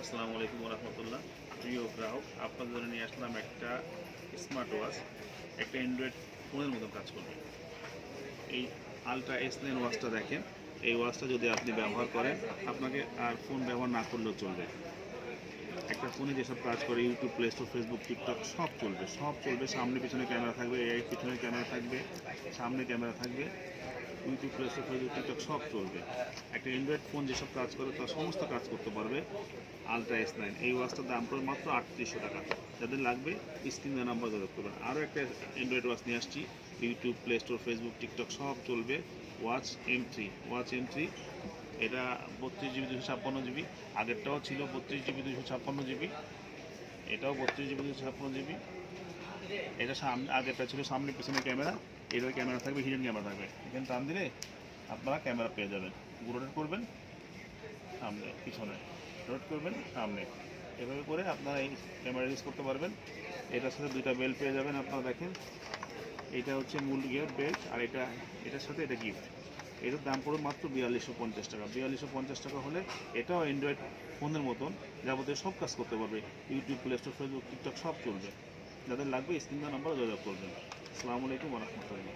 আসসালামু আলাইকুম রহমতুল্লাহ। প্রিয় গ্রাহক, আপনাদের জন্য নিয়ে আসলাম একটা স্মার্ট ওয়াচ, একটা অ্যান্ড্রয়েড ফোনের মতো কাজ করবে। এই আলট্রা S9 ওয়াচটা দেখেন। এই ওয়াচটা যদি আপনি ব্যবহার করেন, আপনাকে আর ফোন ব্যবহার না করলেও চলবে। একটা ফোনে যেসব কাজ করে, YouTube, play store, Facebook, TikTok সব চলবে। সামনে পিছনে ক্যামেরা থাকবে, এর পিছনে ক্যামেরা থাকবে, সামনে ক্যামেরা থাকবে, YouTube, play store, Facebook, TikTok সব চলবে। একটা অ্যান্ড্রয়েড ফোন যেসব কাজ করে তার সমস্ত কাজ করতে পারবে আলট্রা S9। এই ওয়াচটার দাম পড়বে মাত্র 3800 টাকা। যাদের লাগবে স্ক্রিনে নাম্বার যোগাযোগ করবেন। আরও একটা অ্যান্ড্রয়েড ওয়াচ নিয়ে আসছি, YouTube, play store, Facebook, TikTok সব চলবে। Watch M3। এটা 32GB 256GB। আগেরটাও ছিল 32GB 256GB, এটাও 32GB 256GB। এটা আগেরটা ছিল সামনে পিছনে ক্যামেরা, এটার ক্যামেরা থাকবে, হিডেন ক্যামেরা থাকবে। এখানে টান দিলে আপনারা ক্যামেরা পেয়ে যাবেন। রোটেট করবেন সামনে, পিছনে রোটেট করবেন সামনে, এভাবে করে আপনারা এই ক্যামেরা ইউজ করতে পারবেন। এটার সাথে দুইটা বেল্ট পেয়ে যাবেন। আপনারা দেখেন, এটা হচ্ছে মূল গিয়ার বেল্ট, আর এটার সাথে এটা গিফট। এটার দাম পড়বে মাত্র 4250 টাকা। 4250 টাকা হলে এটাও অ্যান্ড্রয়েড ফোনের মতন যাবতীয় সব কাজ করতে পারবে। YouTube, play store, Facebook, TikTok সব চলবে। যাদের লাগবে স্ক্রিন নাম্বার যোগাযোগ করবেন। আসসালামু আলাইকুম ওয়া রাহমাতুল্লাহ।